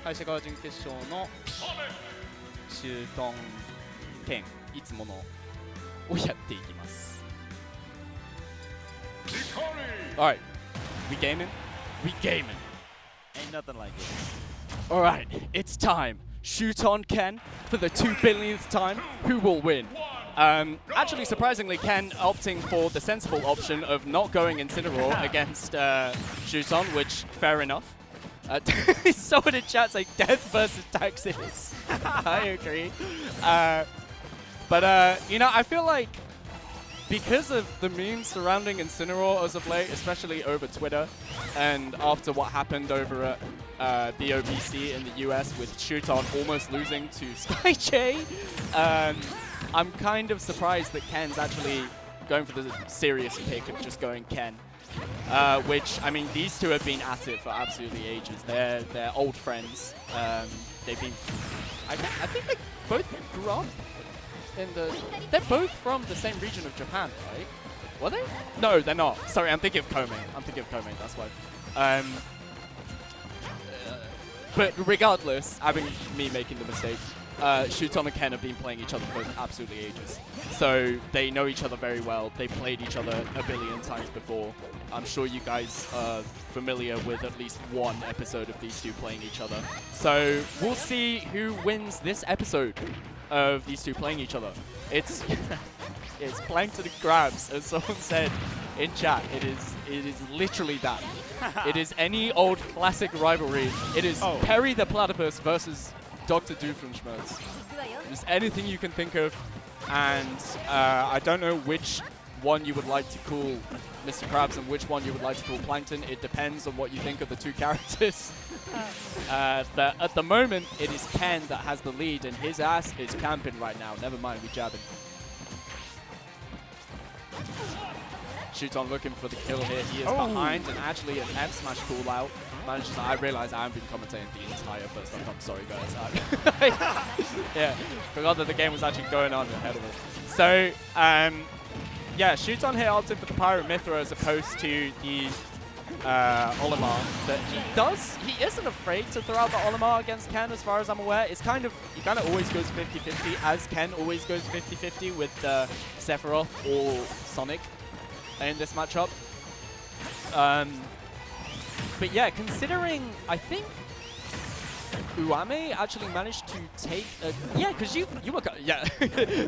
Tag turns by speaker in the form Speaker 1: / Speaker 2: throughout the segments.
Speaker 1: 敗者側準決勝のシュートン10いつものをやっていきます。Alright, we gaming? We gaming.
Speaker 2: Ain't nothing like it.
Speaker 1: Alright, it's time. Shuton Ken for the 2 billionth time. Who will win? Actually, surprisingly, Ken opting for the sensible option of not going Incineroar against Shuton, which, fair enough. Someone in chat saying death versus taxes. I agree. But you know, I feel like because of the memes surrounding Incineroar as of late, especially over Twitter, and after what happened over at the OBC in the US with Shuton almost losing to SkyJ, I'm kind of surprised that Ken's actually going for the serious pick of just going Ken. Which, I mean, these two have been at it for absolutely ages. They're old friends. They've been... I think they both grew up in the... They're both from the same region of Japan, right? Were they? No, they're not. Sorry, I'm thinking of Kome. That's why. But regardless, having me making the mistake, Shuton and Ken have been playing each other for absolutely ages. So they know each other very well. They played each other a billion times before. I'm sure you guys are familiar with at least one episode of these two playing each other. So we'll see who wins this episode of these two playing each other. It's it's plankton and grabs, as someone said in chat. It is literally that. It is any old classic rivalry. It is Perry the Platypus versus Dr. Doofenshmirtz. Just anything you can think of, and I don't know which one you would like to call Mr. Krabs and which one you would like to call Plankton. It depends on what you think of the two characters. But at the moment, it is Ken that has the lead, and his ass is camping right now. Never mind, we jabbing. Shuton looking for the kill here. He is behind, and actually an F smash call out. I realize I haven't been commentating the entire first half. I'm sorry, guys. Yeah, forgot that the game was actually going on ahead of us. So, yeah, Shuton here opted for the Pyra Mythra as opposed to the Olimar. But he isn't afraid to throw out the Olimar against Ken, as far as I'm aware. It's he kind of always goes 50-50, as Ken always goes 50-50 with Sephiroth or Sonic in this matchup. But yeah, considering, I think Uame actually managed to take a... Yeah, because you were... Yeah,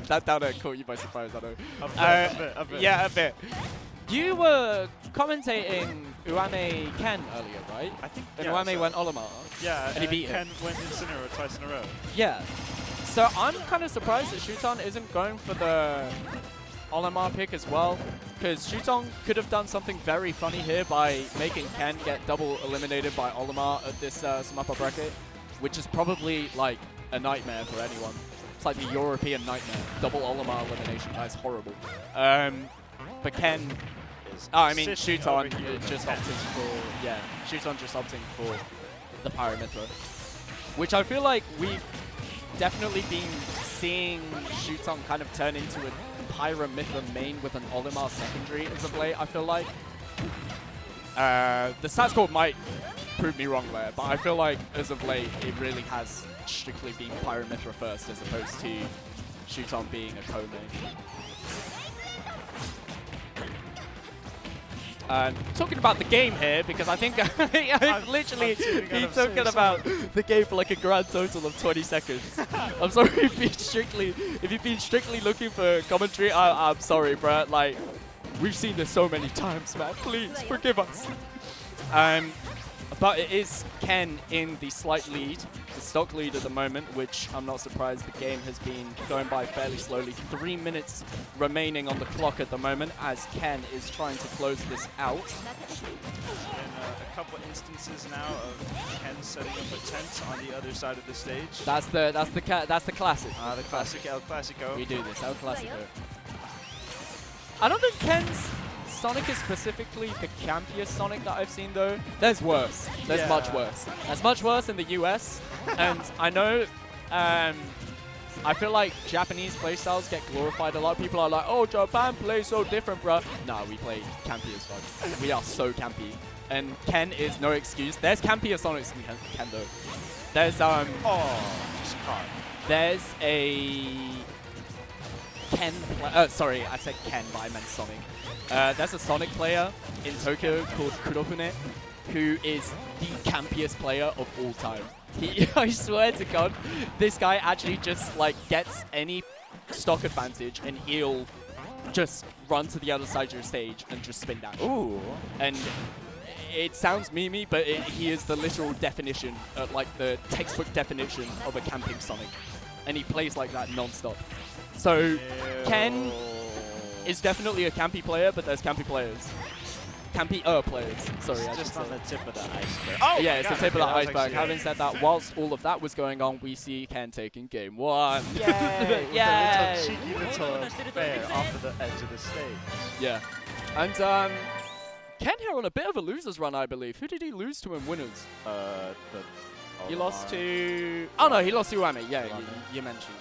Speaker 1: that down there caught you by surprise, I know. A bit. Yeah, a bit. You were commentating Uame Ken earlier, right? I think. And Uame went Olimar.
Speaker 2: Yeah,
Speaker 1: and he beat
Speaker 2: Ken went Incineroar twice in a row.
Speaker 1: Yeah. So I'm kind of surprised that Shuton isn't going for the Olimar pick as well, because Shuton could have done something very funny here by making Ken get double eliminated by Olimar at this Sumapa bracket, which is probably like a nightmare for anyone. It's like the European nightmare. Double Olimar elimination, that's horrible. But Ken is... Oh, I mean, Shuton just opting for... Yeah, Shuton just opting for the Pyra Mythra, which I feel like we've definitely been seeing Shuton kind of turn into a Pyra Mythra main with an Olimar secondary as of late, I feel like. The stats score might prove me wrong there, but I feel like as of late it really has strictly been Pyra Mythra first as opposed to Shuton being a co-main. Talking about the game here, because I think I've literally been talking about the game for like a grand total of 20 seconds. I'm sorry if you've been strictly looking for commentary. I'm sorry, bro. Like, we've seen this so many times, man. Please forgive us. But it is Ken in the slight lead, the stock lead at the moment, which I'm not surprised the game has been going by fairly slowly. 3 minutes remaining on the clock at the moment as Ken is trying to close this out.
Speaker 2: And a couple instances now of Ken setting up a tent on the other side of the stage.
Speaker 1: That's the classic.
Speaker 2: The classic El Clasico.
Speaker 1: We do this, El Clasico. I don't think Ken's Sonic is specifically the campiest Sonic that I've seen, though. There's worse. There's much worse. There's much worse in the US. And I know I feel like Japanese playstyles get glorified a lot. People are like, oh, Japan plays so different, bruh. Nah, we play campy as fuck. We are so campy. And Ken is no excuse. There's campier Sonics in Ken though. There's,
Speaker 2: just caught.
Speaker 1: there's a Ken, sorry, I said Ken, but I meant Sonic. There's a Sonic player in Tokyo called Kurofune, who is the campiest player of all time. I swear to God, this guy actually just like gets any stock advantage and he'll just run to the other side of your stage and just spin down.
Speaker 2: Ooh.
Speaker 1: And it sounds memey, but he is the literal definition, like the textbook definition of a camping Sonic. And he plays like that non-stop. So Ken is definitely a campy player, but there's campy players. Campier players. Sorry,
Speaker 2: It's just on the tip of the iceberg.
Speaker 1: Oh yeah, it's the tip of the
Speaker 2: that was
Speaker 1: iceberg. Having said that, whilst all of that was going on, we see Ken taking game 1.
Speaker 2: Yay!
Speaker 1: Yay!
Speaker 2: With a cheeky little fair off of the edge of the stage.
Speaker 1: Yeah. And Ken here on a bit of a loser's run, I believe. Who did he lose to in winners? He lost to... Oh no, he lost to Uame. Yeah, you mentioned.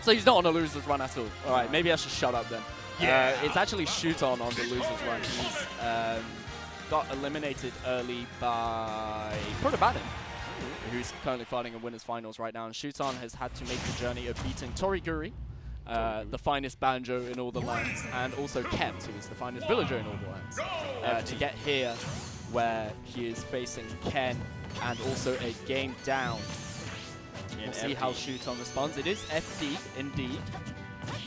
Speaker 1: So he's not on a loser's run at all. Alright, maybe I should shut up then.
Speaker 2: Yeah.
Speaker 1: It's actually Shuton on the loser's run. He's got eliminated early by Protobaden, who's currently fighting in winners finals right now. And Shuton has had to make the journey of beating Toriguri, the finest banjo in all the lands, and also Kept, who is the finest villager in all the lands, to get here where he is facing Ken and also a game down. We'll see how Shuton responds. It is FD indeed.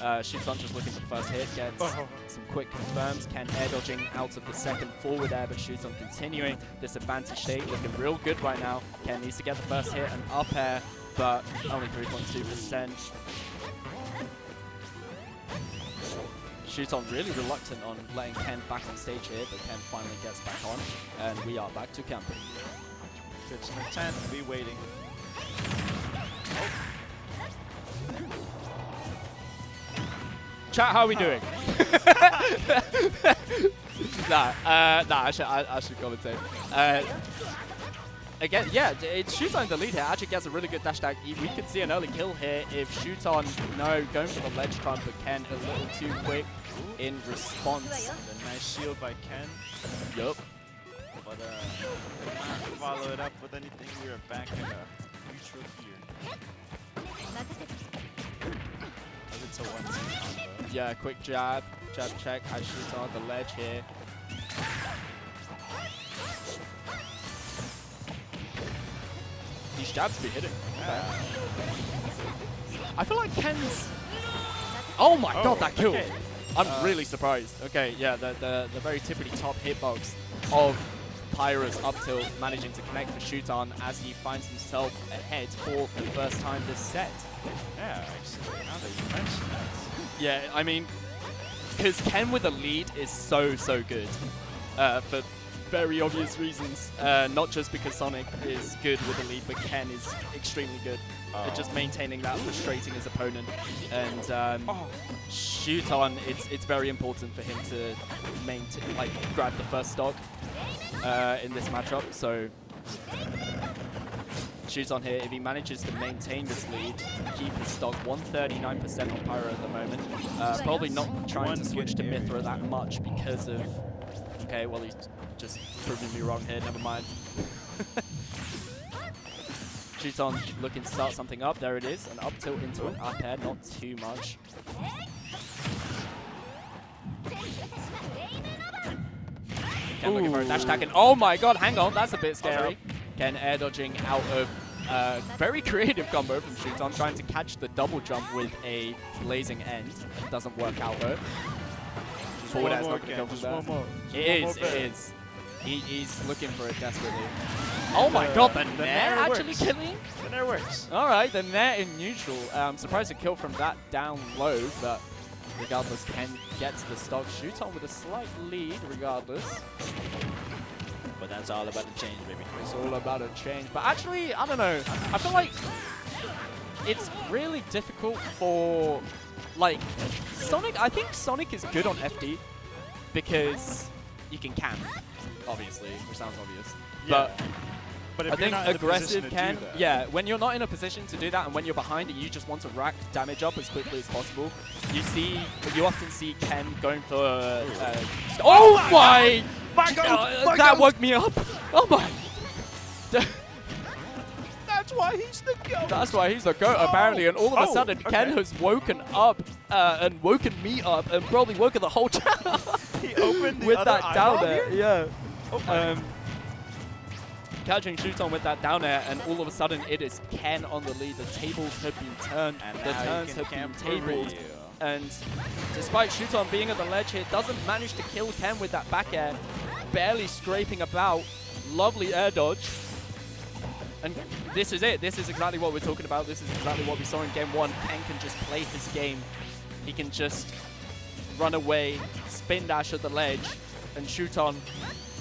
Speaker 1: Shuton just looking for the first hit, gets some quick confirms. Ken air dodging out of the second forward air, but Shuton continuing. Disadvantage state looking real good right now. Ken needs to get the first hit, an up air, but only 3.2%. Shuton really reluctant on letting Ken back on stage here, but Ken finally gets back on, and we are back to camping.
Speaker 2: It's the 10, be waiting.
Speaker 1: Chat, how are we doing? nah, I should commentate. Again, yeah, it's Shuton in the lead here. Actually gets a really good dash attack. We could see an early kill here if Shuton, no, going for the ledge trump, but Ken a little too quick in response.
Speaker 2: A nice shield by Ken.
Speaker 1: Yup.
Speaker 2: But not follow it up with anything. We are back in a neutral here. It's a 1-2 combo.
Speaker 1: Yeah, quick jab check. Has Shuton on the ledge here. These jabs be hitting. Okay. I feel like Ken's... Oh my god, that kill!
Speaker 2: Okay.
Speaker 1: I'm really surprised. Okay, yeah, the very tippity top hitbox of Pyra's up tilt managing to connect for Shuton as he finds himself ahead for the first time this set.
Speaker 2: Yeah, actually, now that you mention that.
Speaker 1: Yeah, I mean, because Ken with a lead is so good for very obvious reasons. Not just because Sonic is good with a lead, but Ken is extremely good at just maintaining that, frustrating his opponent. And Shuton, it's very important for him to maintain, like, grab the first stock in this matchup. So Shuton here, if he manages to maintain this lead, keep his stock 139% on Pyra at the moment. Probably not trying to switch to Mythra that much because of... Okay, well, he's just proving me wrong here, never mind. Shuton looking to start something up, there it is, an up tilt into an up air, not too much. Ken looking for a dash attack, and oh my god, hang on, that's a bit scary. Ken air dodging out of very creative combo from Shuton, trying to catch the double jump with a blazing end. Doesn't work out though. Forward air's not going to go from there. It is. He's looking for it desperately. Oh my god, the Nair actually killing?
Speaker 2: The Nair works.
Speaker 1: Alright, the Nair in neutral. Surprised to kill from that down low, but regardless, Ken gets the stock. Shuton with a slight lead regardless.
Speaker 2: But that's all about a change, baby.
Speaker 1: It's all about a change. But actually, I don't know. I feel like it's really difficult for, like, Sonic. I think Sonic is good on FD because you can camp, obviously, which sounds obvious.
Speaker 2: Yeah.
Speaker 1: But
Speaker 2: But if
Speaker 1: I
Speaker 2: you're
Speaker 1: think
Speaker 2: not in a position
Speaker 1: aggressive
Speaker 2: to
Speaker 1: can,
Speaker 2: do that,
Speaker 1: yeah, when you're not in a position to do that and when you're behind and you just want to rack damage up as quickly as possible, you often see Ken going for, oh my! That woke me up! Oh my!
Speaker 2: That's why he's the GOAT.
Speaker 1: That's why he's the GOAT, apparently, and all of a sudden, Ken has woken up and woken me up and probably woken the whole channel
Speaker 2: He opened the
Speaker 1: with
Speaker 2: other
Speaker 1: that down there.
Speaker 2: here?
Speaker 1: Yeah.
Speaker 2: Oh
Speaker 1: Catching Shuton with that down air, and all of a sudden it is Ken on the lead. The tables have been turned,
Speaker 2: and
Speaker 1: the turns have been tabled.
Speaker 2: you.
Speaker 1: And despite Shuton being at the ledge here, doesn't manage to kill Ken with that back air, barely scraping about. Lovely air dodge. And this is it. This is exactly what we're talking about. This is exactly what we saw in game 1. Ken can just play his game. He can just run away, spin dash at the ledge, and Shuton,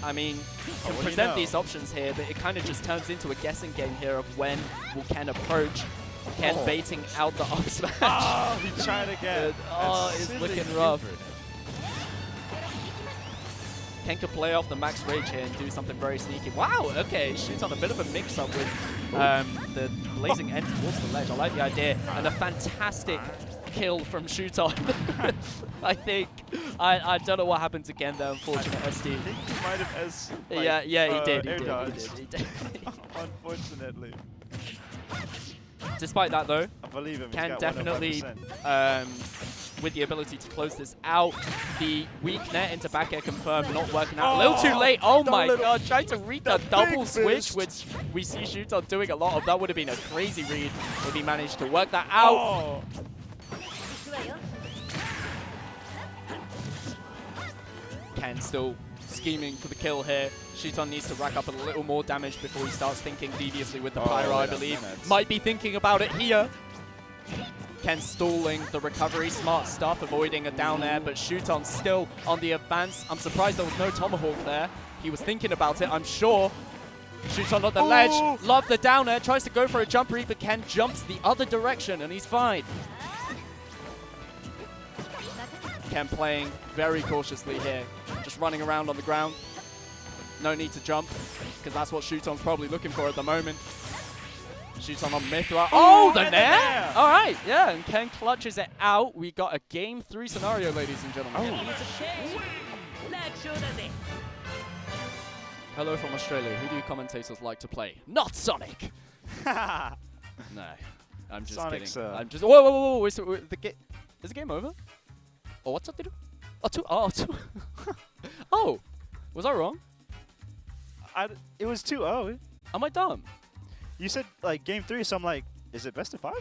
Speaker 1: I mean, can present these options here, but it kind of just turns into a guessing game here of when will Ken approach. Ken baiting out the up smash.
Speaker 2: Oh, he tried again.
Speaker 1: Oh, it's looking rough. Ken could play off the max rage here and do something very sneaky. Wow, okay, Shuton a bit of a mix-up with the blazing end towards the ledge. I like the idea. And a fantastic kill from Shuton. I think. I don't know what happened to Ken there, unfortunate SD.
Speaker 2: I think he might have
Speaker 1: yeah, he did.
Speaker 2: He did. Unfortunately.
Speaker 1: Despite that, though,
Speaker 2: I believe him.
Speaker 1: Ken definitely, with the ability to close this out. The weak net into back air confirmed, not working out. A little too late. Oh my god, trying to read the double switch, which we see Shuton doing a lot of. That would have been a crazy read if he managed to work that out.
Speaker 2: Oh.
Speaker 1: Ken still scheming for the kill here. Shuton needs to rack up a little more damage before he starts thinking deviously with the Pyra, I believe. Might be thinking about it here. Ken stalling the recovery, smart stuff, avoiding a down air, but Shuton still on the advance. I'm surprised there was no tomahawk there. He was thinking about it, I'm sure. Shuton on the ledge, love the down air, tries to go for a jump read, but Ken jumps the other direction and he's fine. Ken playing very cautiously here, just running around on the ground. No need to jump, because that's what Shuton's probably looking for at the moment. Shuton on Mythra. Oh, the nair! All right, yeah, and Ken clutches it out. We got a game 3 scenario, ladies and gentlemen. Hello from Australia. Who do you commentators like to play? Not Sonic! No, I'm just kidding. I'm just. Whoa! Is the game over? Oh, what's up, dude? Oh, 2. Oh, 2. Oh, was I wrong?
Speaker 2: It was 2-0.
Speaker 1: Am I dumb?
Speaker 2: You said like game 3, so I'm like, is it best of 5?